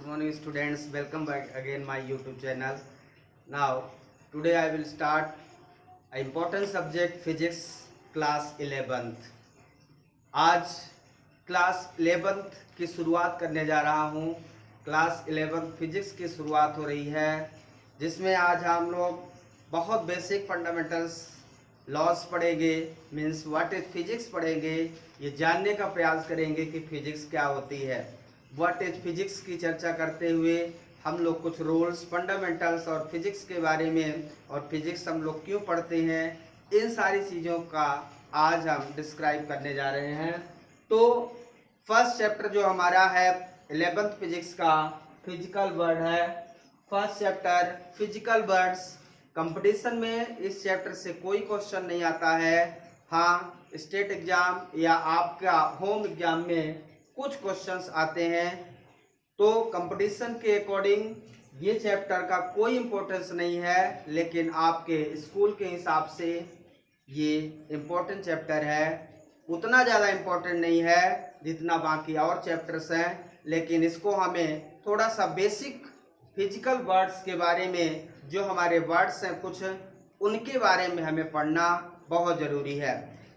Good morning students, welcome back again my YouTube channel. Now today I will start an important subject physics class 11th. आज class 11th की शुरुआत करने जा रहा हूँ. Class 11th physics की शुरुआत हो रही है, जिसमें आज हम लोग बहुत बेसिक फंडामेंटल्स लॉस पढ़ेंगे, मीन्स व्हाट इज फिजिक्स पढ़ेंगे. ये जानने का प्रयास करेंगे कि फिजिक्स क्या होती है. व्हाट इज फिजिक्स की चर्चा करते हुए हम लोग कुछ रूल्स, फंडामेंटल्स और फिजिक्स के बारे में, और फिजिक्स हम लोग क्यों पढ़ते हैं, इन सारी चीज़ों का आज हम डिस्क्राइब करने जा रहे हैं. तो फर्स्ट चैप्टर जो हमारा है 11th फिजिक्स का फिजिकल वर्ड है. First chapter physical words. Competition में इस चैप्टर से कोई क्वेश्चन नहीं आता है. हाँ, स्टेट एग्जाम या आपका होम एग्जाम में कुछ क्वेश्चंस आते हैं. तो कंपटीशन के अकॉर्डिंग ये चैप्टर का कोई इम्पोर्टेंस नहीं है, लेकिन आपके स्कूल के हिसाब से ये इम्पोर्टेंट चैप्टर है. उतना ज़्यादा इम्पोर्टेंट नहीं है जितना बाकी और चैप्टर्स हैं, लेकिन इसको हमें थोड़ा सा बेसिक फिजिकल वर्ड्स के बारे में, जो हमारे वर्ड्स हैं कुछ, उनके बारे में हमें पढ़ना बहुत ज़रूरी है.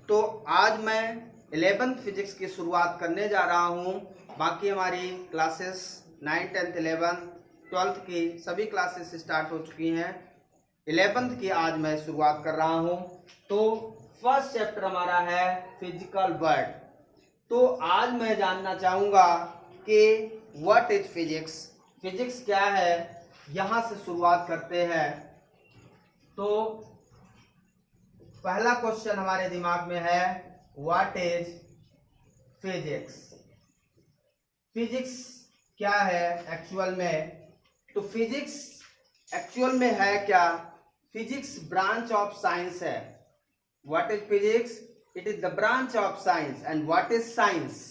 तो आज मैं 11th फिजिक्स की शुरुआत करने जा रहा हूँ. बाकी हमारी क्लासेस 9, 10, 11, 12 की सभी क्लासेस स्टार्ट हो चुकी हैं. 11th की आज मैं शुरुआत कर रहा हूँ. तो फर्स्ट चैप्टर हमारा है फिजिकल वर्ड. तो आज मैं जानना चाहूँगा कि व्हाट इज फिजिक्स, फिजिक्स क्या है. यहाँ से शुरुआत करते हैं. तो पहला क्वेश्चन हमारे दिमाग में है, व्हाट इज फिजिक्स. फिजिक्स क्या है एक्चुअल में. तो फिजिक्स एक्चुअल में है क्या. फिजिक्स ब्रांच ऑफ साइंस है. What is physics, it is the branch of science. And what is science,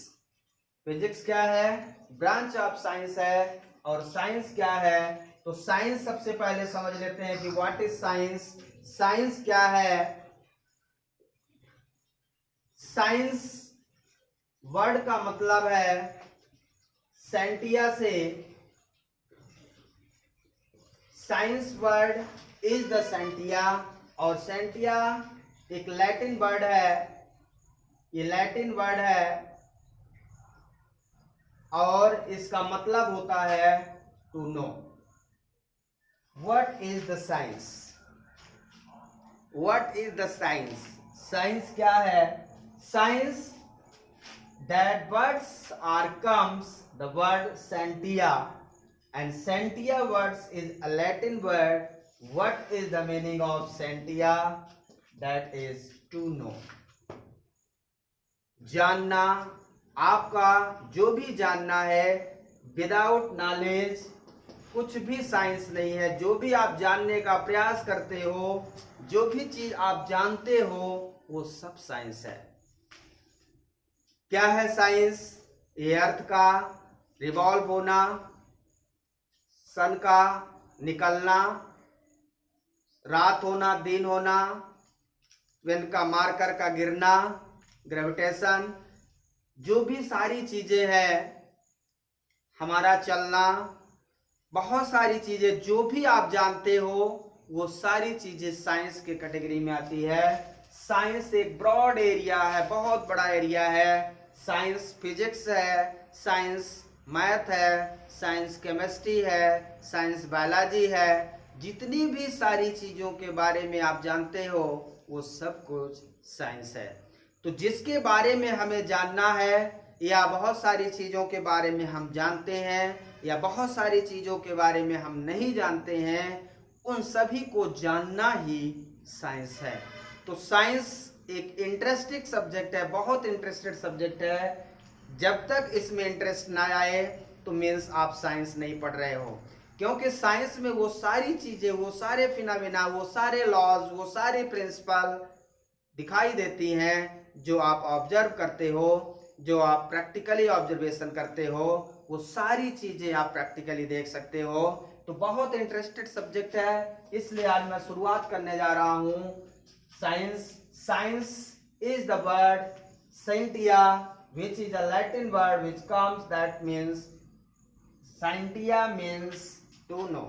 physics क्या है, ब्रांच ऑफ साइंस है. और साइंस क्या है, तो साइंस सबसे पहले समझ लेते हैं कि व्हाट इज साइंस. साइंस क्या है. साइंस वर्ड का मतलब है सेंटिया से. Science word is the सेंटिया. और सेंटिया एक लैटिन वर्ड है. ये लैटिन वर्ड है और इसका मतलब होता है to know. What is the science, what is the science. Science क्या है. Science, that words are comes the word scientia, and scientia words is a Latin word. What is the meaning of scientia, that is to know. जानना, आपका जो भी जानना है, without knowledge कुछ भी साइंस नहीं है. जो भी आप जानने का प्रयास करते हो, जो भी चीज आप जानते हो, वो सब साइंस है. क्या है साइंस. ये अर्थ का रिवॉल्व होना, सन का निकलना, रात होना, दिन होना, विंड का मार्कर का गिरना, ग्रेविटेशन, जो भी सारी चीजें हैं, हमारा चलना, बहुत सारी चीजें जो भी आप जानते हो, वो सारी चीजें साइंस के कैटेगरी में आती है. साइंस एक ब्रॉड एरिया है, बहुत बड़ा एरिया है. साइंस फिजिक्स है, साइंस मैथ है, साइंस केमिस्ट्री है, साइंस बायोलॉजी है. जितनी भी सारी चीज़ों के बारे में आप जानते हो, वो सब कुछ साइंस है. तो जिसके बारे में हमें जानना है, या बहुत सारी चीज़ों के बारे में हम जानते हैं, या बहुत सारी चीज़ों के बारे में हम नहीं जानते हैं, उन सभी को जानना ही साइंस है. तो साइंस एक इंटरेस्टिंग सब्जेक्ट है, बहुत इंटरेस्टेड सब्जेक्ट है. जब तक इसमें इंटरेस्ट ना आए तो मीन्स आप साइंस नहीं पढ़ रहे हो. क्योंकि साइंस में वो सारी चीजें, वो सारे फिनोमेना, वो सारे लॉज, वो सारे प्रिंसिपल दिखाई देती हैं जो आप ऑब्जर्व करते हो, जो आप प्रैक्टिकली ऑब्जर्वेशन करते हो, वो सारी चीजें आप प्रैक्टिकली देख सकते हो. तो बहुत इंटरेस्टेड सब्जेक्ट है, इसलिए आज मैं शुरुआत करने जा रहा हूँ. Science. Science is the word scientia, which is a Latin word which comes, that means scientia means to know.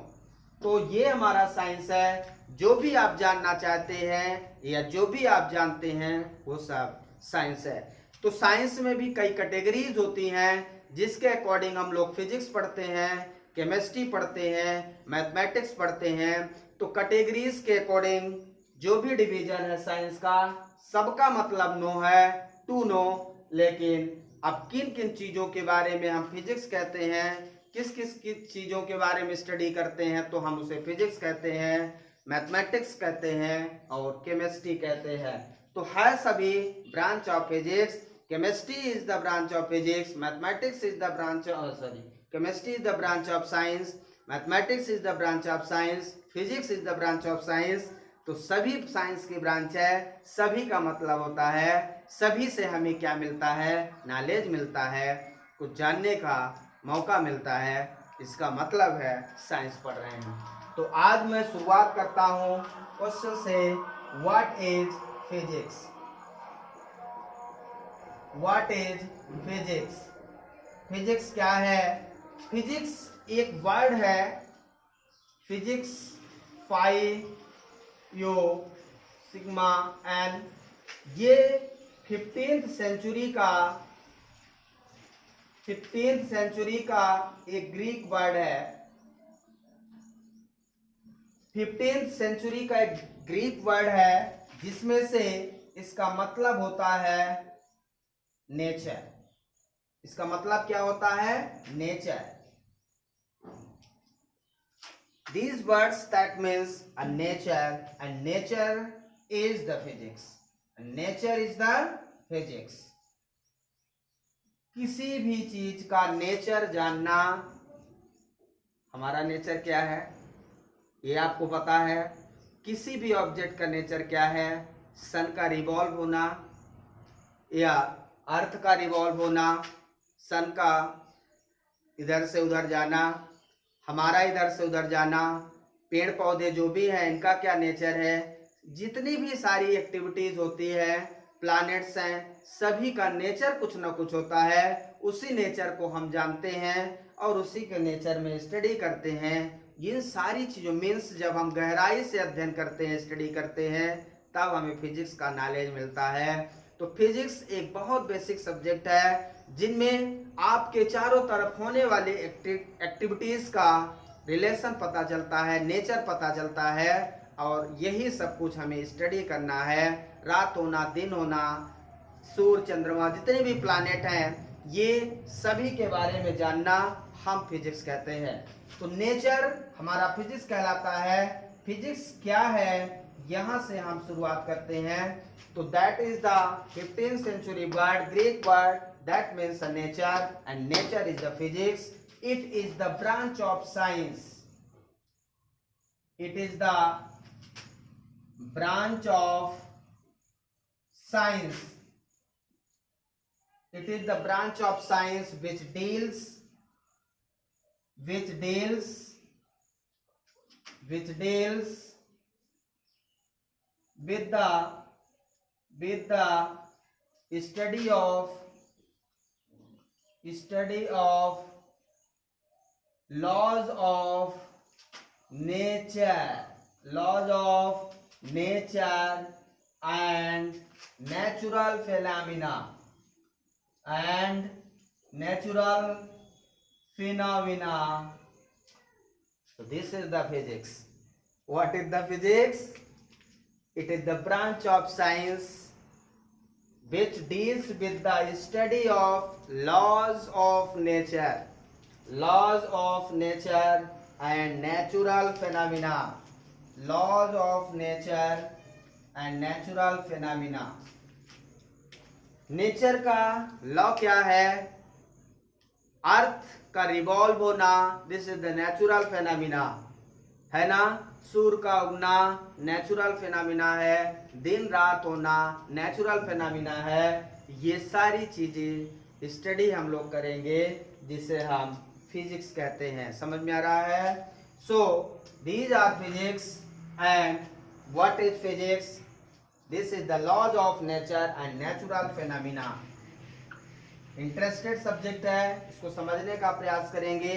तो ये हमारा साइंस है। जो भी आप जानना चाहते हैं या जो भी आप जानते हैं वो सब साइंस है। तो साइंस में भी कई कैटेगरीज होती हैं, जिसके अकॉर्डिंग हम लोग फिजिक्स पढ़ते हैं, केमिस्ट्री पढ़ते हैं, मैथमेटिक्स पढ़ते हैं। तो कैटेगरीज के अकॉर्डिंग जो भी डिवीजन है साइंस का, सबका मतलब नो है, टू नो। लेकिन अब किन किन चीजों के बारे में हम फिजिक्स कहते हैं, किस किस चीजों के बारे में स्टडी करते हैं, तो हम उसे फिजिक्स कहते हैं, मैथमेटिक्स कहते हैं और केमिस्ट्री कहते हैं। तो है सभी branch of physics. Chemistry is the branch of physics, mathematics is the branch chemistry is the branch of science, mathematics is the branch of science, physics is the branch of science. तो सभी science की branch है। सभी का मतलब होता है सभी से हमें क्या मिलता है, नॉलेज मिलता है, कुछ जानने का मौका मिलता है। इसका मतलब है साइंस पढ़ रहे हैं। तो आज मैं शुरुआत करता हूं क्वेश्चन से, what is physics. What is physics. Physics क्या है। फिजिक्स एक वर्ड है। फिजिक्स फाइव यो सिग्मा एन, ये 15th सेंचुरी का एक ग्रीक वर्ड है। 15th सेंचुरी का एक ग्रीक वर्ड है, जिसमें से इसका मतलब होता है नेचर। इसका मतलब क्या होता है, nature. These words that means a nature, and nature is the physics. And nature is the physics. किसी भी चीज का नेचर जानना, हमारा नेचर क्या है ये आपको पता है। किसी भी ऑब्जेक्ट का नेचर क्या है, सन का रिवॉल्व होना या अर्थ का रिवॉल्व होना, सन का इधर से उधर जाना, हमारा इधर से उधर जाना, पेड़ पौधे जो भी हैं इनका क्या नेचर है। जितनी भी सारी एक्टिविटीज होती है, प्लैनेट्स हैं, सभी का नेचर कुछ ना कुछ होता है। उसी नेचर को हम जानते हैं और उसी के नेचर में स्टडी करते हैं। इन सारी चीजों मीन्स जब हम गहराई से अध्ययन करते हैं, स्टडी करते हैं, तब हमें फिजिक्स का नॉलेज मिलता है। तो फिजिक्स एक बहुत बेसिक सब्जेक्ट है, जिनमें आपके चारों तरफ होने वाली एक्टिविटीज का रिलेशन पता चलता है, नेचर पता चलता है, और यही सब कुछ हमें स्टडी करना है। रात होना, दिन होना, सूर्य, चंद्रमा, जितने भी प्लैनेट हैं, ये सभी के बारे में जानना हम फिजिक्स कहते हैं। तो नेचर हमारा फिजिक्स कहलाता है। फिजिक्स क्या है, यहां से हम शुरुआत करते हैं। तो that is the 15th century word, Greek word, that means a nature, and nature is the physics. It is the branch of science. It is the branch of science. It is the branch of science which deals with the study of laws of nature and natural phenomena So this is the physics. What is the physics? It is the branch of science which deals with the study of laws of nature and natural phenomena. Laws of nature and natural phenomena. Nature का law क्या है, अर्थ का revolve होना, this is the natural phenomena, है ना। सूर्य का उगना natural phenomena है, दिन रात होना नेचुरल फेनामिना है। ये सारी चीजें स्टडी हम लोग करेंगे, जिसे हम फिजिक्स कहते हैं। समझ में आ रहा है। So these are physics, and what is physics? This is the laws of nature and natural phenomena. Interested subject है, इसको समझने का प्रयास करेंगे।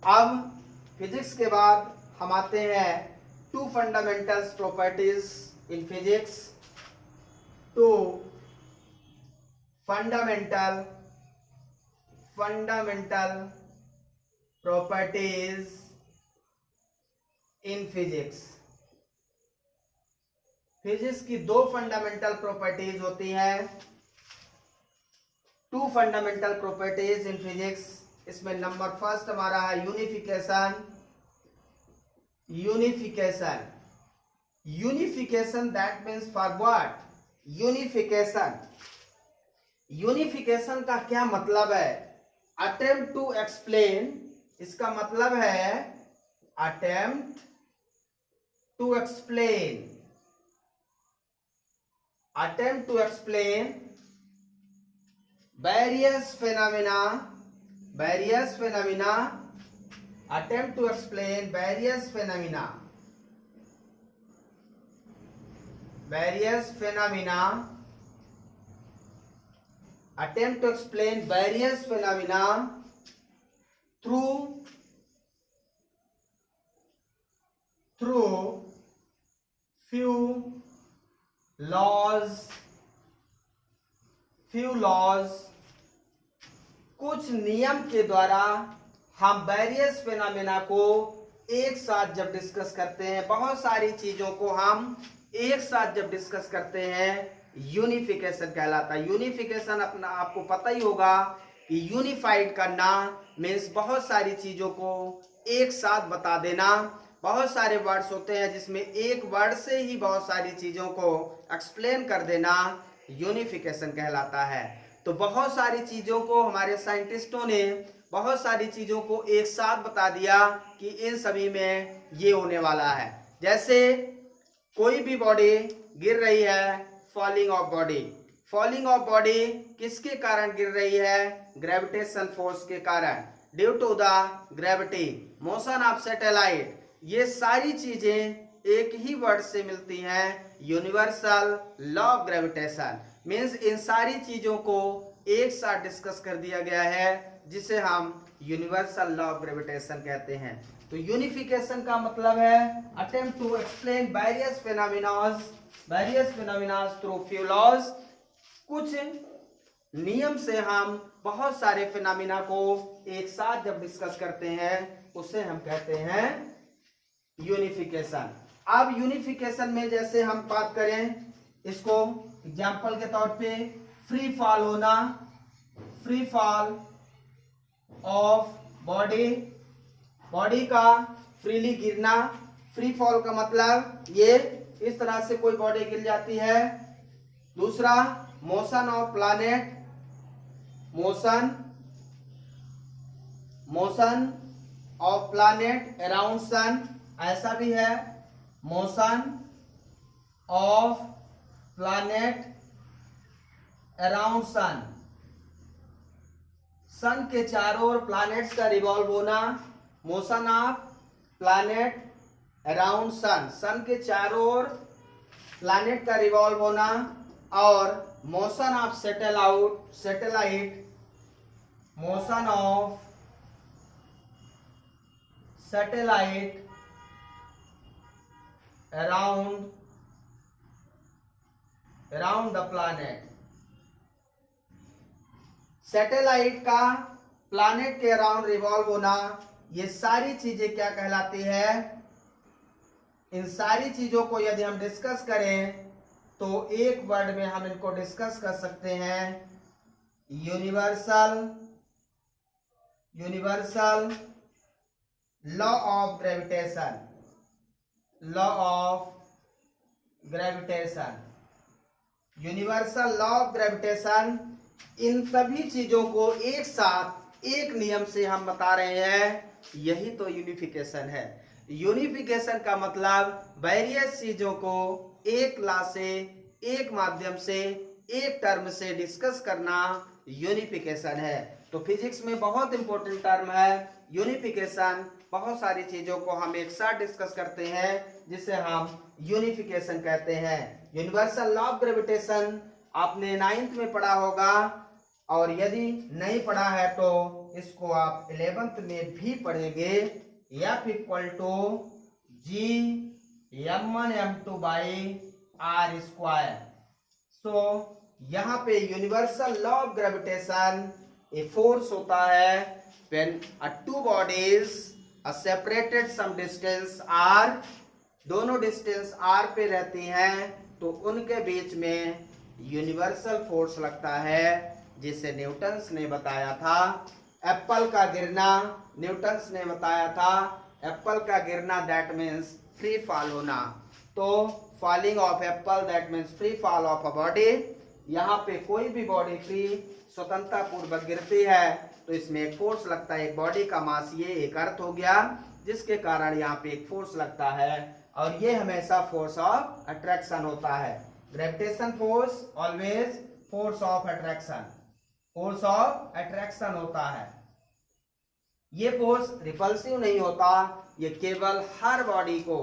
अब फिजिक्स के बाद हम आते हैं two fundamental properties in physics. Two fundamental properties in physics. Physics की दो फंडामेंटल प्रॉपर्टीज होती हैं, two fundamental properties in physics. इसमें नंबर फर्स्ट हमारा है unification. Unification that means for what? Unification का क्या मतलब है? अटेम्प्ट टू एक्सप्लेन, इसका मतलब है attempt to explain various phenomena, attempt to explain various phenomena attempt to explain various phenomena through few laws, कुछ नियम के द्वारा हम वेरियस फिनोमेना को एक साथ जब डिस्कस करते हैं, बहुत सारी चीजों को हम एक साथ जब डिस्कस करते हैं, यूनिफिकेशन कहलाता है। यूनिफिकेशन अपना आपको पता ही होगा कि यूनिफाइड करना मीन्स बहुत सारी चीजों को एक साथ बता देना। बहुत सारे वर्ड्स होते हैं जिसमें एक वर्ड से ही बहुत सारी चीजों को एक्सप्लेन कर देना यूनिफिकेशन कहलाता है। तो बहुत सारी चीजों को हमारे साइंटिस्टों ने बहुत सारी चीजों को एक साथ बता दिया कि इन सभी में ये होने वाला है। जैसे कोई भी बॉडी गिर रही है, फॉलिंग ऑफ बॉडी किसके कारण गिर रही है? ग्रेविटेशन फोर्स के कारण, due to the gravity, motion of satellite. ये सारी चीजें एक ही वर्ड से मिलती हैं, universal law of gravitation. Means इन सारी चीजों को एक साथ डिस्कस कर दिया गया है, जिसे हम यूनिवर्सल लॉ ऑफ ग्रेविटेशन कहते हैं। तो यूनिफिकेशन का मतलब है attempt to explain various phenomena through few laws. कुछ नियम से हम बहुत सारे फिनोमेना को एक साथ जब डिस्कस करते हैं, उसे हम कहते हैं यूनिफिकेशन। अब यूनिफिकेशन में जैसे हम बात करें, इसको एग्जांपल के तौर पे फ्री फॉल होना, फ्री फॉल ऑफ बॉडी का फ्रीली गिरना। फ्री फॉल का मतलब ये इस तरह से कोई बॉडी गिर जाती है। दूसरा motion of planet around sun, ऐसा भी है motion of planet around sun के चारों ओर प्लैनेट्स का रिवॉल्व होना। Motion of planet around sun के चारों ओर प्लैनेट का रिवॉल्व होना। और motion of satellite around the planet. Satellite का प्लैनेट के अराउंड रिवॉल्व होना, ये सारी चीजें क्या कहलाती है? इन सारी चीजों को यदि हम डिस्कस करें तो एक वर्ड में हम इनको डिस्कस कर सकते हैं, universal law of gravitation. Universal law of gravitation, इन सभी चीजों को एक साथ एक नियम से हम बता रहे हैं, यही तो यूनिफिकेशन है। यूनिफिकेशन का मतलब वेरियस चीजों को एक लॉ से, एक माध्यम से, एक टर्म से डिस्कस करना यूनिफिकेशन है। तो फिजिक्स में बहुत इंपॉर्टेंट टर्म है यूनिफिकेशन। बहुत सारी चीजों को हम एक साथ डिस्कस करते हैं, जिसे हम यूनिफिकेशन कहते हैं। यूनिवर्सल लॉ ऑफ ग्रेविटेशन आपने 9th में पढ़ा होगा, और यदि नहीं पढ़ा है तो इसको आप 11th में भी पढ़ेंगे। F equal to G m1m2 by R square. So यहाँ पे universal law of gravitation a force होता है when two bodies separated some distance R, दोनों डिस्टेंस आर पे रहती हैं तो उनके बीच में यूनिवर्सल फोर्स लगता है, जिसे न्यूटन्स ने बताया था। एप्पल का गिरना, न्यूटन्स ने बताया था एप्पल का गिरना दैट मीन्स फ्री फॉल होना। तो falling of Apple that means free fall of a body. यहाँ पे कोई भी बॉडी फ्री स्वतंत्रता पूर्वक गिरती है तो इसमें एक फोर्स लगता है। एक बॉडी का मास ये एक अर्थ हो गया, जिसके कारण यहाँ पे एक फोर्स लगता है और ये हमेशा फोर्स ऑफ अट्रैक्शन होता है। Gravitation force always force of attraction, force of attraction होता है। ये फोर्स रिपल्सिव नहीं होता, ये केवल हर बॉडी को,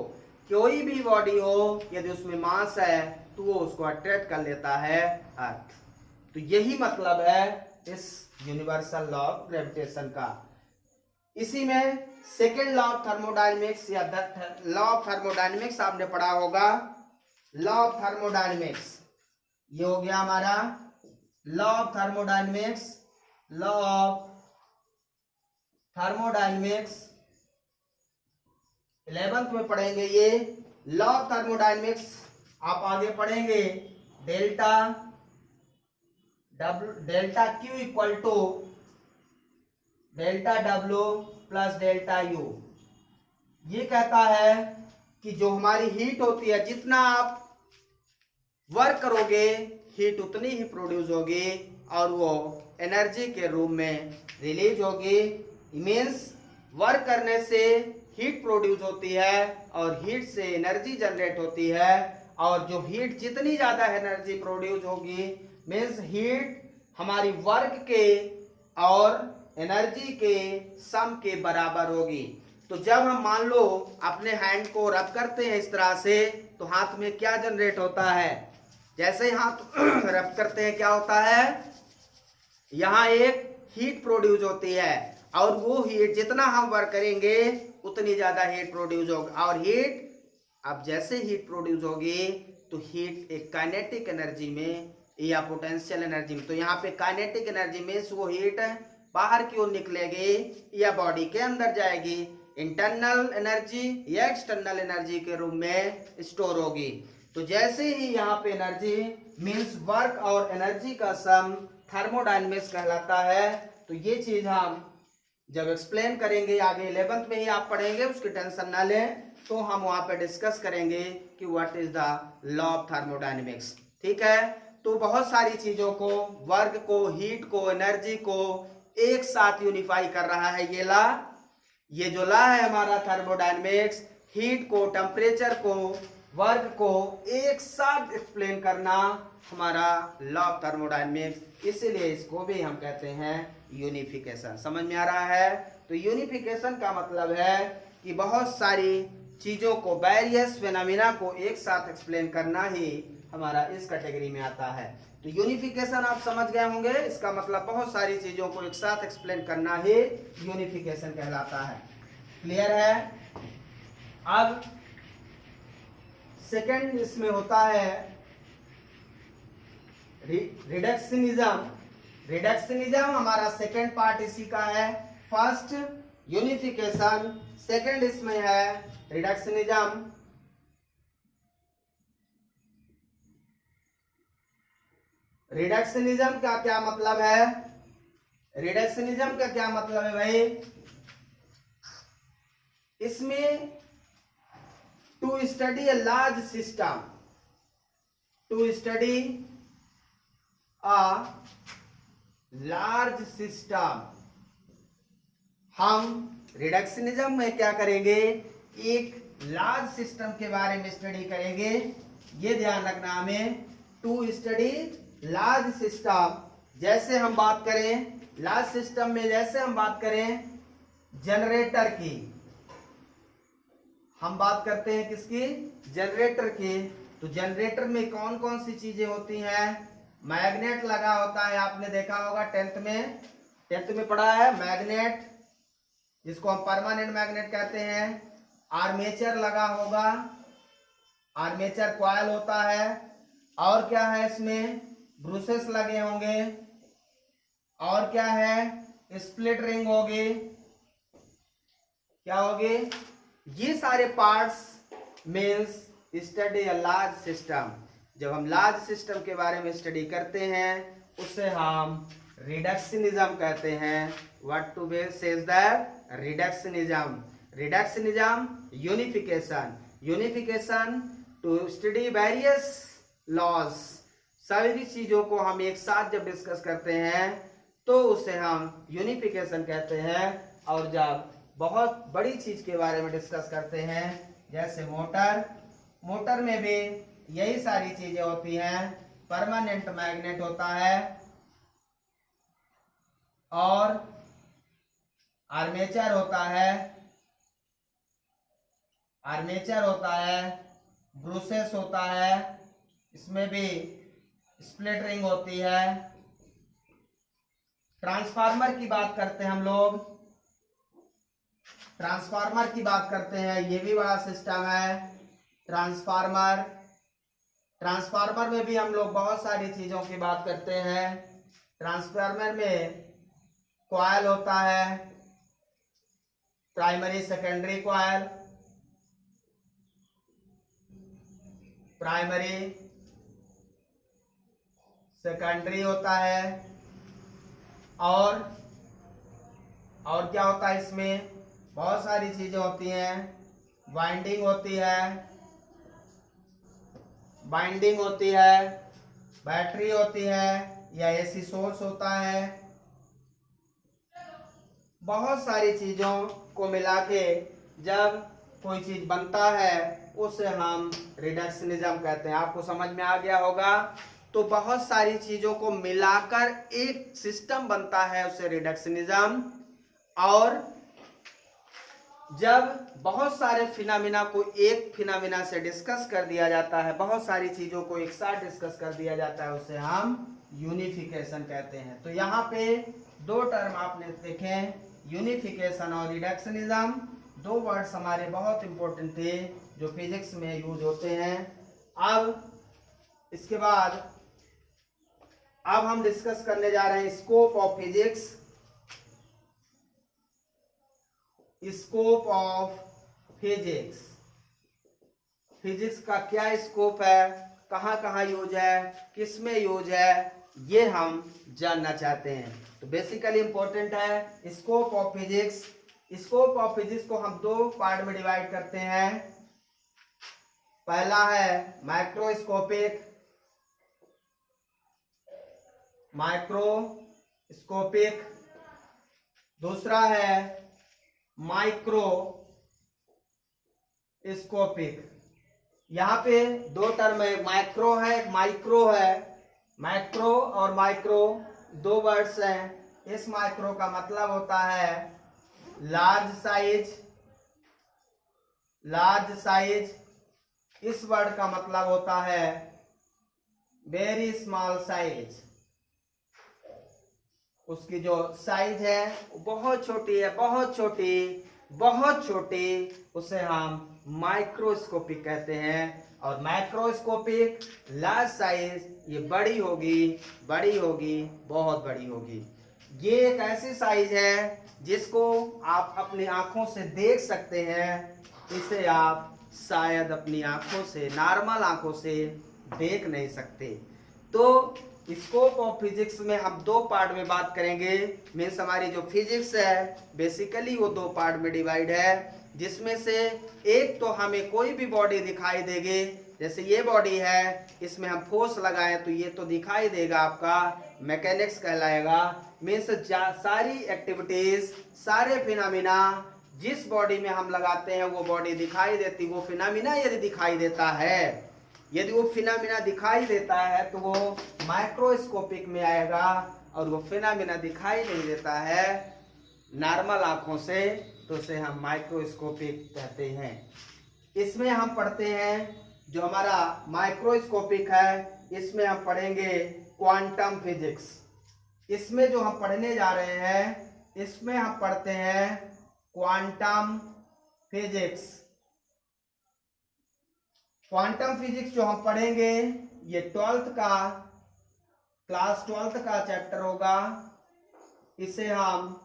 कोई भी बॉडी हो यदि उसमें मास है तो वो उसको अट्रैक्ट कर लेता है अर्थ। तो यही मतलब है इस यूनिवर्सल लॉ ऑफ ग्रेविटेशन का। इसी में सेकेंड लॉ ऑफ थर्मोडायनेमिक्स या लॉ ऑफ थर्मोडायनेमिक्स आपने पढ़ा होगा। लॉ ऑफ थर्मोडायनेमिक्स ये हो गया हमारा law of thermodynamics. Law of thermodynamics 11th में पढ़ेंगे ये लॉ ऑफ थर्मोडायनेमिक्स। आप आगे पढ़ेंगे delta Q equal to delta W plus delta U. ये कहता है कि जो हमारी हीट होती है, जितना आप वर्क करोगे हीट उतनी ही प्रोड्यूस होगी और वो एनर्जी के रूप में रिलीज होगी। मीन्स वर्क करने से हीट प्रोड्यूस होती है और हीट से एनर्जी जनरेट होती है, और जो हीट जितनी ज्यादा एनर्जी प्रोड्यूस होगी मीन्स हीट हमारी वर्क के और एनर्जी के सम के बराबर होगी। तो जब हम मान लो अपने हैंड को रब करते हैं इस तरह से तो हाथ में क्या जनरेट होता है, जैसे ही हाथ रब करते हैं क्या होता है, यहाँ एक हीट प्रोड्यूस होती है और वो हीट जितना हम वर्क करेंगे उतनी ज्यादा हीट प्रोड्यूस होगी। और हीट अब जैसे हीट प्रोड्यूस होगी तो हीट एक काइनेटिक एनर्जी में या पोटेंशियल एनर्जी में, तो यहाँ पे काइनेटिक एनर्जी में वो हीट बाहर की ओर निकलेगी या बॉडी के अंदर जाएगी, इंटरनल एनर्जी या एक्सटर्नल एनर्जी के रूप में स्टोर होगी। तो जैसे ही यहाँ पे एनर्जी मीन्स वर्क और एनर्जी का सम थर्मोडायनेमिक्स कहलाता है। तो ये चीज हम जब एक्सप्लेन करेंगे आगे 11th में ही आप पढ़ेंगे, उसकी टेंशन ना लें, तो हम वहां पे डिस्कस करेंगे कि what is the law of thermodynamics. ठीक है, तो बहुत सारी चीजों को, वर्क को, हीट को, एनर्जी को एक साथ यूनिफाई कर रहा है ये लॉ। ये जो लॉ है हमारा थर्मोडायनेमिक्स, हीट को, टेम्परेचर को, वर्क को एक साथ एक्सप्लेन करना हमारा लॉ ऑफ थर्मोडायनेमिक्स, इसीलिए इसको भी हम कहते हैं यूनिफिकेशन। समझ में आ रहा है? तो यूनिफिकेशन का मतलब है कि बहुत सारी चीजों को, वेरियस फिनोमिना को एक साथ एक्सप्लेन करना ही हमारा इस कैटेगरी में आता है। तो यूनिफिकेशन आप समझ गए होंगे, इसका मतलब बहुत सारी चीजों को एक साथ एक्सप्लेन करना ही यूनिफिकेशन कहलाता है। क्लियर है? अब सेकंड इसमें होता है रिडक्शनिज्म। रिडक्शनिज्म हमारा सेकंड पार्ट इसी का है। फर्स्ट यूनिफिकेशन, सेकंड इसमें है रिडक्शनिज्म। रिडक्शनिज्म का क्या मतलब है? रिडक्शनिज्म का क्या मतलब है भाई? इसमें to study a large system, to study a large system, हम रिडक्शनिज्म में क्या करेंगे, एक लार्ज सिस्टम के बारे में स्टडी करेंगे। ये ध्यान रखना हमें, टू स्टडी लार्ज सिस्टम। जैसे हम बात करें लार्ज सिस्टम में, जैसे हम बात करें जनरेटर की, हम बात करते हैं किसकी? जनरेटर की। तो जनरेटर में कौन कौन सी चीजें होती हैं? मैग्नेट लगा होता है, आपने देखा होगा टेंथ में पढ़ा है मैग्नेट, जिसको हम परमानेंट मैग्नेट कहते हैं। आर्मेचर लगा होगा, आर्मेचर कॉइल होता है। और क्या है इसमें, ब्रूसेस लगे होंगे। और क्या है, स्प्लिट रिंग होगी। क्या होगी, ये सारे parts means study a large system. जब हम लार्ज सिस्टम के बारे में स्टडी करते हैं उसे हम रिडक्शनिज्म कहते हैं। What to be says that reductionism. Reductionism unification, unification to study various laws. सभी चीजों को हम एक साथ जब डिस्कस करते हैं तो उसे हम यूनिफिकेशन कहते हैं। और जब बहुत बड़ी चीज के बारे में डिस्कस करते हैं जैसे मोटर, मोटर में भी यही सारी चीजें होती हैं। परमानेंट मैग्नेट होता है और आर्मेचर होता है, आर्मेचर होता है, ब्रूसेस होता है, इसमें भी स्प्लिट रिंग होती है। ट्रांसफार्मर की बात करते हैं हम लोग, ट्रांसफार्मर की बात करते हैं, ये भी बड़ा सिस्टम है ट्रांसफार्मर। ट्रांसफार्मर में भी हम लोग बहुत सारी चीजों की बात करते हैं। ट्रांसफार्मर में कॉइल होता है, primary secondary coil, primary secondary होता है। और क्या होता है, इसमें बहुत सारी चीजें होती हैं। वाइंडिंग होती है, बाइंडिंग होती है, बैटरी होती है या एसी सोर्स होता है। बहुत सारी चीजों को मिला के जब कोई चीज बनता है उसे हम रिडक्शनिज्म कहते हैं। आपको समझ में आ गया होगा। तो बहुत सारी चीजों को मिलाकर एक सिस्टम बनता है, उसे रिडक्शनिज्म। और जब बहुत सारे फिनोमिना को एक फिनोमिना से डिस्कस कर दिया जाता है, बहुत सारी चीजों को एक साथ डिस्कस कर दिया जाता है, उसे हम यूनिफिकेशन कहते हैं। तो यहाँ पे दो टर्म आपने देखे, यूनिफिकेशन और रिडक्शनिज्म। दो वर्ड्स हमारे बहुत इंपॉर्टेंट थे जो फिजिक्स में यूज होते हैं। अब इसके बाद अब हम डिस्कस करने जा रहे हैं scope of physics. Scope of physics, physics का क्या स्कोप है, कहाँ कहाँ यूज है, किस में यूज है, ये हम जानना चाहते हैं। तो बेसिकली इंपॉर्टेंट है scope of physics. Scope of physics को हम दो पार्ट में डिवाइड करते हैं। पहला है माइक्रोस्कोपिक, माइक्रोस्कोपिक। दूसरा है माइक्रोस्कोपिक। यहाँ पे दो टर्म है, माइक्रो है, एक माइक्रो है। माइक्रो और माइक्रो दो वर्ड्स हैं। इस माइक्रो का मतलब होता है लार्ज साइज, लार्ज साइज। इस वर्ड का मतलब होता है वेरी स्मॉल साइज। उसकी जो साइज है वो बहुत छोटी है, बहुत छोटी, बहुत छोटी, उसे हम माइक्रोस्कोपिक कहते हैं। और मैक्रोस्कोपिक लार्ज साइज, ये बड़ी होगी, बड़ी होगी, बहुत बड़ी होगी। ये एक ऐसी साइज है जिसको आप अपनी आंखों से देख सकते हैं। इसे आप शायद अपनी आंखों से, नॉर्मल आंखों से देख नहीं सकते। तो स्कोप ऑफ फिजिक्स में हम दो पार्ट में बात करेंगे। मीन्स हमारी जो फिजिक्स है बेसिकली वो दो पार्ट में डिवाइड है, जिसमें से एक तो हमें कोई भी बॉडी दिखाई देगी। जैसे ये बॉडी है, इसमें हम फोर्स लगाएं तो ये तो दिखाई देगा, आपका मैकेनिक्स कहलाएगा। मीन्स सारी एक्टिविटीज, सारे फिनोमिना जिस बॉडी में हम लगाते हैं वो बॉडी दिखाई देती। वो फिनोमिना यदि दिखाई देता है, यदि वो फिनोमिना दिखाई देता है तो वो माइक्रोस्कोपिक में आएगा। और वो फिनोमिना दिखाई नहीं देता है नॉर्मल आंखों से, तो उसे हम माइक्रोस्कोपिक कहते हैं। इसमें हम पढ़ते हैं जो हमारा माइक्रोस्कोपिक है, इसमें हम पढ़ेंगे क्वांटम फिजिक्स। इसमें जो हम पढ़ने जा रहे हैं, इसमें हम पढ़ते हैं क्वांटम फिजिक्स। क्वांटम फिजिक्स जो हम पढ़ेंगे ये क्लास 12th का चैप्टर होगा। इसे हम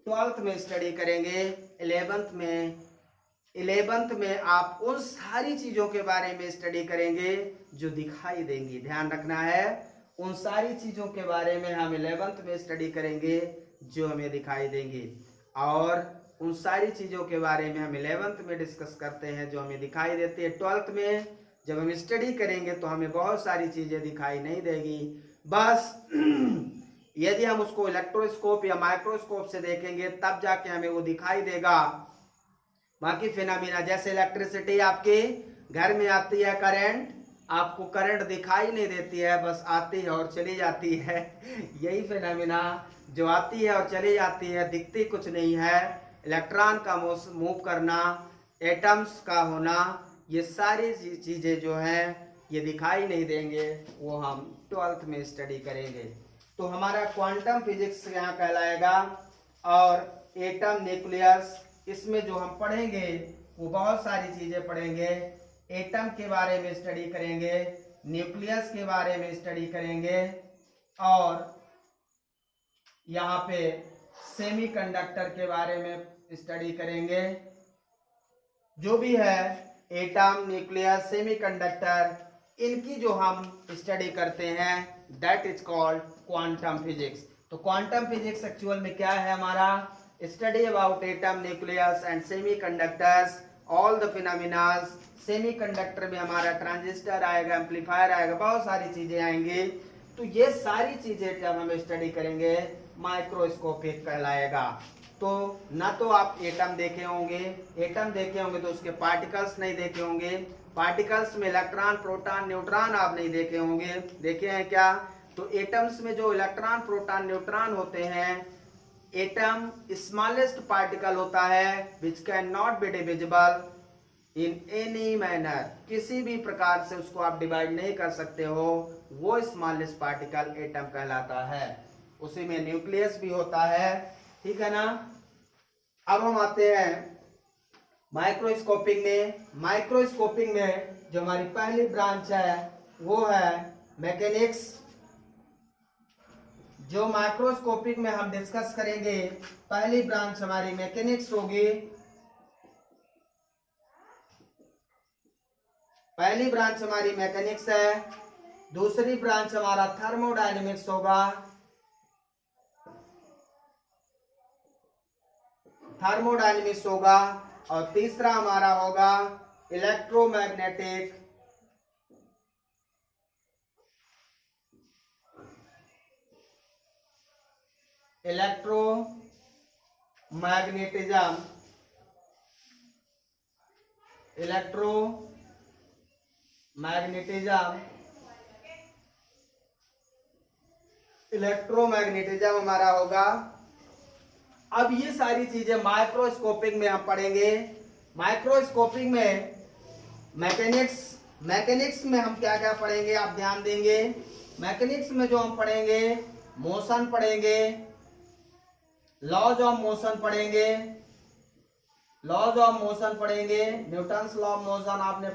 12th में स्टडी करेंगे। 11th में आप उन सारी चीजों के बारे में स्टडी करेंगे जो दिखाई देंगी। ध्यान रखना है, उन सारी चीजों के बारे में हम 11th में स्टडी करेंगे जो हमें दिखाई देंगी, और उन सारी चीजों के बारे में हम 11th में डिस्कस करते हैं जो हमें दिखाई देती है। 12th में जब हम स्टडी करेंगे तो हमें बहुत सारी चीजें दिखाई नहीं देगी, बस यदि हम उसको इलेक्ट्रोस्कोप या माइक्रोस्कोप से देखेंगे तब जाके हमें वो दिखाई देगा। बाकी फिनोमेना जैसे इलेक्ट्रिसिटी आपके घर में आती है, करंट, आपको करंट दिखाई नहीं देती है, बस आती है और चली जाती है। यही फिनोमेना जो आती है और चली जाती है, दिखती कुछ नहीं है। इलेक्ट्रॉन का मूव करना, एटम्स का होना, ये सारी चीजें जो हैं ये दिखाई नहीं देंगे, वो हम 12th में स्टडी करेंगे। तो हमारा क्वांटम फिजिक्स यहाँ कहलाएगा। और एटम, न्यूक्लियस, इसमें जो हम पढ़ेंगे वो बहुत सारी चीजें पढ़ेंगे। एटम के बारे में स्टडी करेंगे, न्यूक्लियस के बारे में स्टडी करेंगे, और यहाँ पे सेमीकंडक्टर के बारे में स्टडी करेंगे। जो भी है एटम, न्यूक्लियस, सेमीकंडक्टर, इनकी जो हम स्टडी करते हैं that is called quantum physics. तो क्वांटम फिजिक्स एक्चुअल में क्या है हमारा? Study about atom, nucleus and semiconductors, all the phenomenas. Semiconductor में हमारा ट्रांजिस्टर आएगा, एम्पलीफायर आएगा, बहुत सारी चीजें आएंगी। तो ये सारी चीजें जब हम स्टडी करेंगे माइक्रोस्कोपिक कहलाएगा। तो ना तो आप एटम देखे होंगे तो उसके पार्टिकल्स नहीं देखे होंगे। पार्टिकल्स में इलेक्ट्रॉन, प्रोटॉन, न्यूट्रॉन आप नहीं देखे होंगे। देखे हैं क्या? तो एटम्स में जो इलेक्ट्रॉन, प्रोटॉन, न्यूट्रॉन होते हैं, एटम स्मॉलेस्ट पार्टिकल होता है which can not be divisible in any manner. किसी भी प्रकार से उसको आप डिवाइड नहीं कर सकते हो, वो स्मॉलेस्ट पार्टिकल एटम कहलाता है। उसी में न्यूक्लियस भी होता है, ठीक है ना। अब हम आते हैं माइक्रोस्कोपिक में। माइक्रोस्कोपिक में जो हमारी पहली ब्रांच है वो है मैकेनिक्स। जो माइक्रोस्कोपिक में हम डिस्कस करेंगे, पहली ब्रांच हमारी मैकेनिक्स होगी। पहली ब्रांच हमारी मैकेनिक्स है। दूसरी ब्रांच हमारा थर्मोडायनेमिक्स होगा। थर्मोडायनेमिक्स होगा। और तीसरा हमारा होगा इलेक्ट्रोमैग्नेटिक। इलेक्ट्रोमैग्नेटिज्म। इलेक्ट्रोमैग्नेटिज्म हमारा होगा। अब ये सारी चीजें माइक्रोस्कोपिक में हम पढ़ेंगे। माइक्रोस्कोपिक में मैकेनिक्स में हम क्या क्या पढ़ेंगे आप ध्यान देंगे। मैकेनिक्स में जो हम पढ़ेंगे, मोशन पढ़ेंगे, लॉज ऑफ मोशन पढ़ेंगे, न्यूटन्स लॉ ऑफ मोशन आपने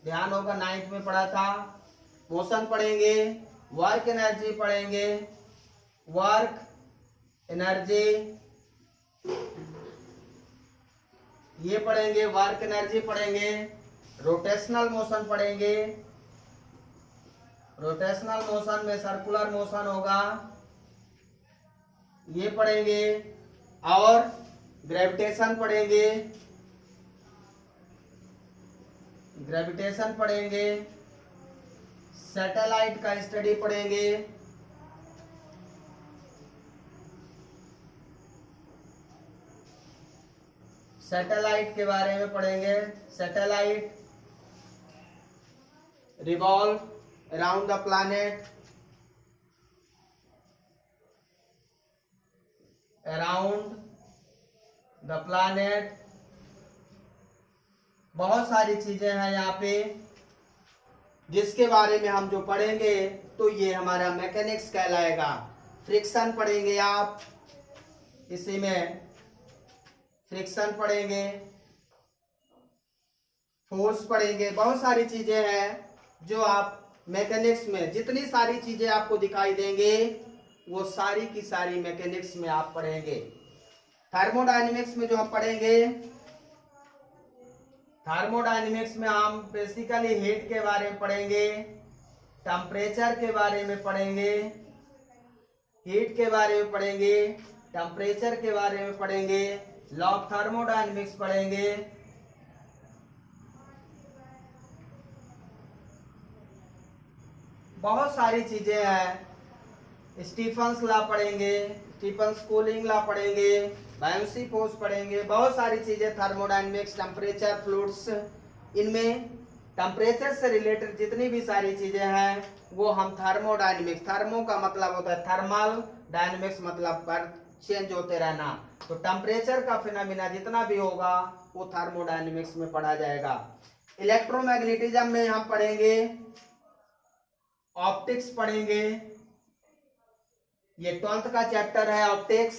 ध्यान होगा 9th में पढ़ा था। मोशन पढ़ेंगे, वर्क एनर्जी पढ़ेंगे, वर्क एनर्जी ये पढ़ेंगे, वर्क एनर्जी पढ़ेंगे। रोटेशनल मोशन पढ़ेंगे, रोटेशनल मोशन में सर्कुलर मोशन होगा, ये पढ़ेंगे। और ग्रेविटेशन पढ़ेंगे, सैटेलाइट का स्टडी पढ़ेंगे, सैटेलाइट के बारे में पढ़ेंगे। Satellite revolve around the planet, बहुत सारी चीजें हैं यहाँ पे जिसके बारे में हम जो पढ़ेंगे तो ये हमारा मैकेनिक्स कहलाएगा। फ्रिक्शन पढ़ेंगे आप, इसी में फ्रिक्शन पढ़ेंगे, फोर्स पढ़ेंगे, बहुत सारी चीजें हैं जो आप मैकेनिक्स में, जितनी सारी चीजें आपको दिखाई देंगे वो सारी की सारी मैकेनिक्स में आप पढ़ेंगे। थर्मोडायनेमिक्स में जो हम पढ़ेंगे, थर्मोडायनेमिक्स में हम बेसिकली हीट के बारे में पढ़ेंगे, टेम्परेचर के बारे में पढ़ेंगे, हीट के बारे में पढ़ेंगे, टेम्परेचर के बारे में पढ़ेंगे, लॉ ऑफ थर्मोडायनेमिक्स पढ़ेंगे, बहुत सारी चीजें हैं। स्टीफन्स लॉ पढ़ेंगे, स्टीफन्स कूलिंग लॉ पढ़ेंगे, बायोन्सी फोर्स पढ़ेंगे, बहुत सारी चीजें थर्मोडायनेमिक्स, टेम्परेचर, फ्लूइड्स, इनमें टेम्परेचर से रिलेटेड जितनी भी सारी चीजें हैं वो हम थर्मोडायनेमिक्स, थर्मो का मतलब होता है थर्मल, डायनेमिक्स मतलब पर चेंज होते रहना, तो टेम्परेचर का फिनोमिना जितना भी होगा वो थर्मोडायनेमिक्स में पढ़ा जाएगा। इलेक्ट्रोमैग्नेटिज्म में हम पढ़ेंगे, ऑप्टिक्स पढ़ेंगे, ये 12th का चैप्टर है ऑप्टिक्स,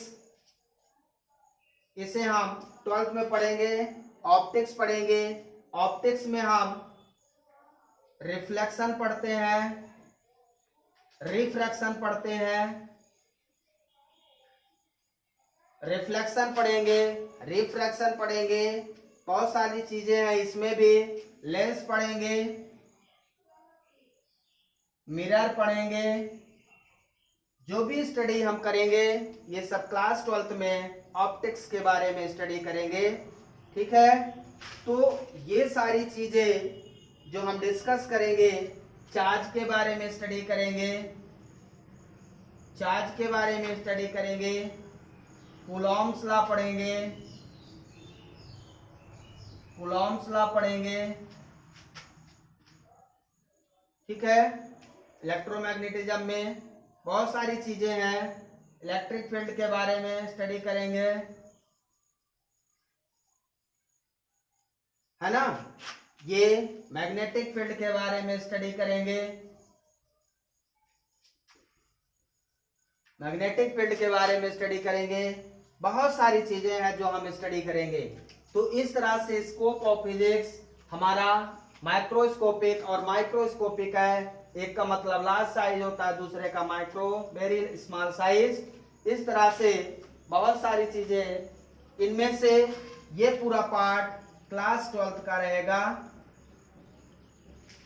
इसे हम 12th में पढ़ेंगे। ऑप्टिक्स पढ़ेंगे, ऑप्टिक्स में हम रिफ्लेक्शन पढ़ते हैं, रिफ्रैक्शन पढ़ते हैं, रिफ्लेक्शन पढ़ेंगे, रिफ्रैक्शन पढ़ेंगे, बहुत सारी चीजें हैं इसमें भी। लेंस पढ़ेंगे, मिरर पढ़ेंगे, जो भी स्टडी हम करेंगे ये सब क्लास 12th में ऑप्टिक्स के बारे में स्टडी करेंगे, ठीक है। तो ये सारी चीजें जो हम डिस्कस करेंगे, चार्ज के बारे में स्टडी करेंगे, चार्ज के बारे में स्टडी करेंगे, कूलॉम्स लॉ पढ़ेंगे, कूलॉम्स लॉ पढ़ेंगे, ठीक है। इलेक्ट्रोमैग्नेटिज्म में बहुत सारी चीजें हैं, इलेक्ट्रिक फील्ड के बारे में स्टडी करेंगे, है ना। ये मैग्नेटिक फील्ड के बारे में स्टडी करेंगे, मैग्नेटिक फील्ड के बारे में स्टडी करेंगे, बहुत सारी चीजें हैं जो हम स्टडी करेंगे। तो इस तरह से स्कोप ऑफ फिजिक्स हमारा माइक्रोस्कोपिक और माइक्रोस्कोपिक है। एक का मतलब लार्ज साइज होता है, दूसरे का माइक्रो, वेरी स्मॉल साइज। इस तरह से बहुत सारी चीजें, इनमें से ये पूरा पार्ट क्लास 12th का रहेगा,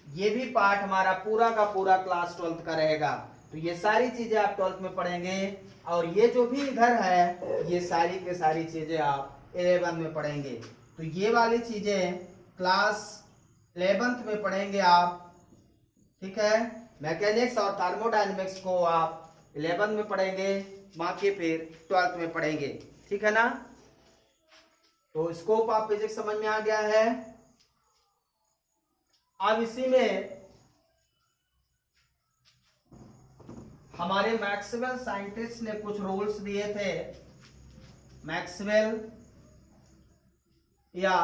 ये भी पार्ट हमारा पूरा का पूरा क्लास 12th का रहेगा। तो ये सारी चीजें आप 12th में पढ़ेंगे, और ये जो भी इधर है ये सारी के सारी चीजें आप 11 में पढ़ेंगे। तो ये वाली चीजें क्लास 11th में पढ़ेंगे आप, ठीक है। मैकेनिक्स और थर्मोडायनेमिक्स को आप 11th में पढ़ेंगे, बाकी फिर 12th में पढ़ेंगे, ठीक है ना। तो स्कोप ऑफ फिजिक्स समझ में आ गया है। अब इसी में हमारे मैक्सवेल साइंटिस्ट ने कुछ रूल्स दिए थे। मैक्सवेल या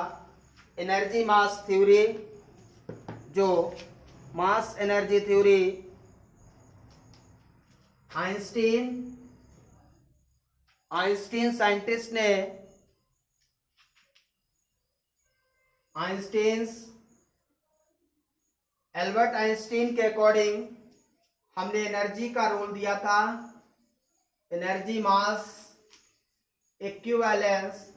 एनर्जी मास थ्योरी, जो mass energy theory Einstein scientist ने, एल्बर्ट आइंस्टीन के अकॉर्डिंग हमने एनर्जी का रूल दिया था, energy mass equivalence,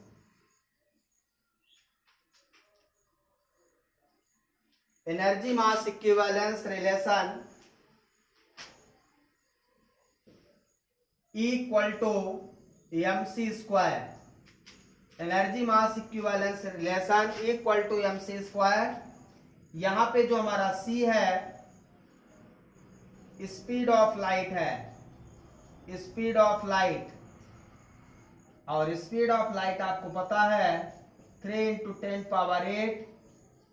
energy mass equivalence relation equal to mc square, energy mass equivalence relation equal to mc square. यहाँ पे जो हमारा c है स्पीड ऑफ लाइट है, स्पीड ऑफ लाइट, और स्पीड ऑफ लाइट आपको पता है 3 × 10⁸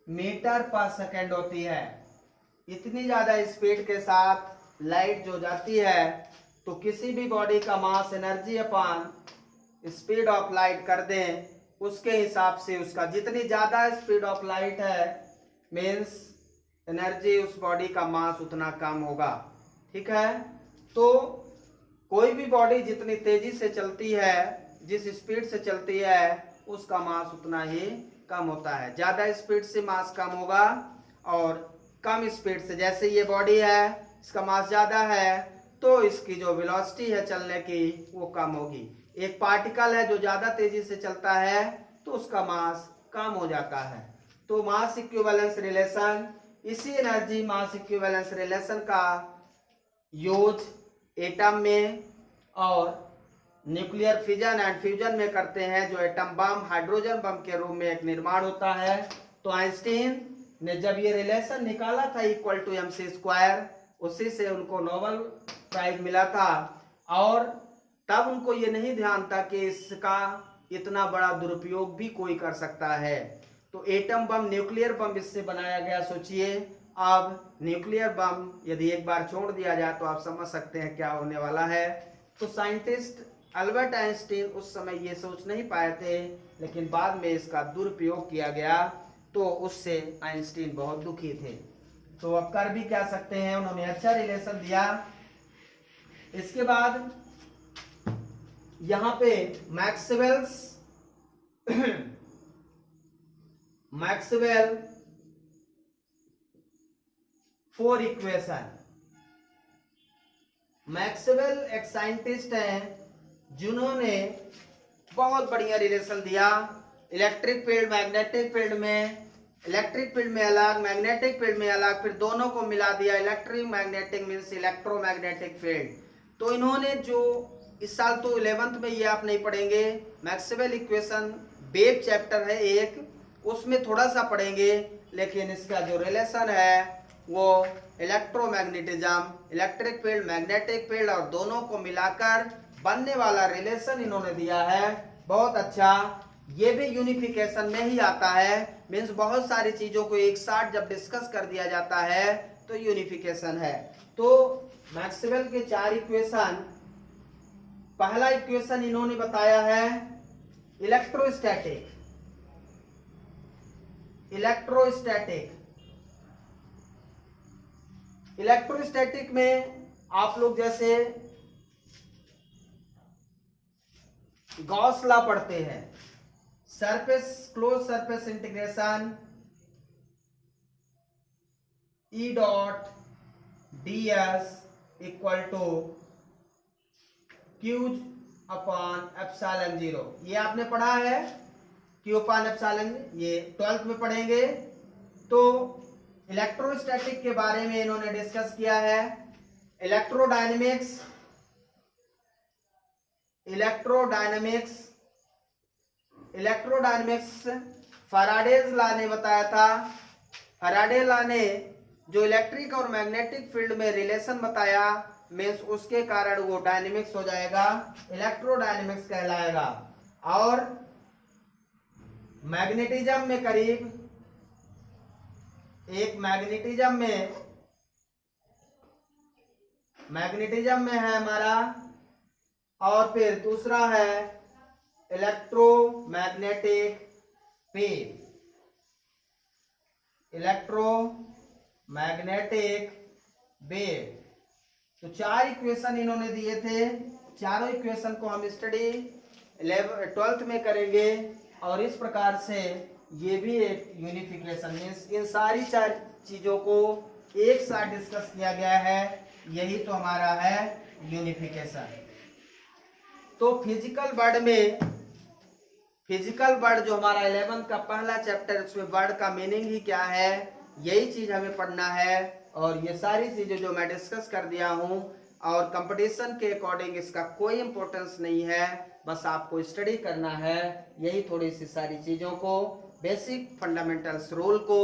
मीटर पर सेकेंड होती है। इतनी ज्यादा स्पीड के साथ लाइट जो जाती है, तो किसी भी बॉडी का mass energy upon speed of light कर दें, उसके हिसाब से उसका जितनी ज्यादा स्पीड ऑफ लाइट है मीन्स एनर्जी, उस बॉडी का मास उतना कम होगा, ठीक है। तो कोई भी बॉडी जितनी तेजी से चलती है, जिस स्पीड से चलती है, उसका मास उतना ही कम होता है। ज्यादा स्पीड से मास कम होगा और कम स्पीड से, जैसे ये बॉडी है, इसका मास ज्यादा है तो इसकी जो वेलोसिटी है चलने की वो कम होगी। एक पार्टिकल है जो ज्यादा तेजी से चलता है तो उसका मास कम हो जाता है। तो मास इक्विवेलेंस रिलेशन, इसी एनर्जी मास इक्विवेलेंस रिलेशन का यूज एटम में और न्यूक्लियर फिजन एंड फ्यूजन में करते हैं, जो एटम बम, हाइड्रोजन बम के रूप में एक निर्माण होता है। तो आइंस्टीन ने जब ये रिलेशन निकाला था इक्वल टू mc², उसी से उनको नोबेल प्राइज मिला था। और तब उनको ये नहीं ध्यान था कि इसका इतना बड़ा दुरुपयोग भी कोई कर सकता है। तो एटम बम, न्यूक्लियर बम इससे बनाया गया। सोचिए अब न्यूक्लियर बम यदि एक बार छोड़ दिया जाए तो आप समझ सकते हैं क्या होने वाला है। तो साइंटिस्ट अल्बर्ट आइंस्टीन उस समय ये सोच नहीं पाए थे, लेकिन बाद में इसका दुरुपयोग किया गया तो उससे आइंस्टीन बहुत दुखी थे। तो अब कर भी क्या सकते हैं, उन्होंने अच्छा रिलेशन दिया। इसके बाद यहाँ पे मैक्सवेल 4 इक्वेशन। मैक्सवेल एक साइंटिस्ट हैं जिन्होंने बहुत बढ़िया रिलेशन दिया। इलेक्ट्रिक फील्ड, मैग्नेटिक फील्ड में, इलेक्ट्रिक फील्ड में अलग, मैग्नेटिक फील्ड में अलग, फिर दोनों को मिला दिया। Electric magnetic means electromagnetic field. तो इन्होंने जो इस साल तो 11th में ये आप नहीं पढ़ेंगे, मैक्सवेल इक्वेशन वेव चैप्टर है एक, उसमें थोड़ा सा पढ़ेंगे, लेकिन इसका जो रिलेशन है वो electromagnetism, electric field, magnetic field और दोनों को मिलाकर बनने वाला रिलेशन इन्होंने दिया है। बहुत अच्छा। ये भी यूनिफिकेशन में ही आता है, मीन्स बहुत सारी चीजों को एक साथ जब डिस्कस कर दिया जाता है तो यूनिफिकेशन है। तो मैक्सवेल के 4 इक्वेशन, पहला इक्वेशन इन्होंने बताया है इलेक्ट्रोस्टैटिक। इलेक्ट्रोस्टैटिक में आप लोग जैसे गॉस लॉ पढ़ते हैं, surface, close surface integration E dot ds equal to Q upon epsilon 0। ये आपने पढ़ा है, Q अपॉन एप्सिलॉन, ये 12th में पढ़ेंगे। तो इलेक्ट्रोस्टैटिक के बारे में इन्होंने डिस्कस किया है। इलेक्ट्रोडायनेमिक्स फैराडेज लॉ ने बताया था। फैराडे लॉ ने जो इलेक्ट्रिक और मैग्नेटिक फील्ड में रिलेशन बताया, मीन्स उसके कारण वो डायनेमिक्स हो जाएगा, इलेक्ट्रोडायनेमिक्स कहलाएगा। और मैग्नेटिज्म में करीब एक मैग्नेटिज्म में है हमारा, और फिर दूसरा है इलेक्ट्रोमैग्नेटिक वेव। तो 4 इक्वेशन इन्होंने दिए थे। चारों इक्वेशन को हम स्टडी 12th में करेंगे। और इस प्रकार से ये भी एक यूनिफिकेशन, मीन्स इन सारी 4 चीजों को एक साथ डिस्कस किया गया है, यही तो हमारा है यूनिफिकेशन। तो फिजिकल वर्ड जो हमारा 11th का पहला चैप्टर, उसमें वर्ड का मीनिंग ही क्या है, यही चीज हमें पढ़ना है। और ये सारी चीजें जो मैं डिस्कस कर दिया हूँ, और कंपटीशन के अकॉर्डिंग इसका कोई इंपॉर्टेंस नहीं है, बस आपको स्टडी करना है यही थोड़ी सी सारी चीजों को, बेसिक फंडामेंटल्स रूल को।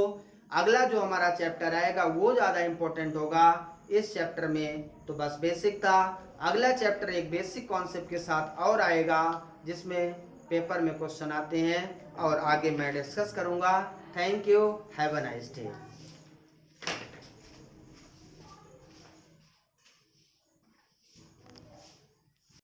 अगला जो हमारा चैप्टर आएगा वो ज्यादा इंपॉर्टेंट होगा। इस चैप्टर में तो बस बेसिक था, अगला चैप्टर एक बेसिक कॉन्सेप्ट के साथ और आएगा, जिसमें पेपर में क्वेश्चन आते हैं और आगे मैं डिस्कस करूंगा। Thank you, have a nice day.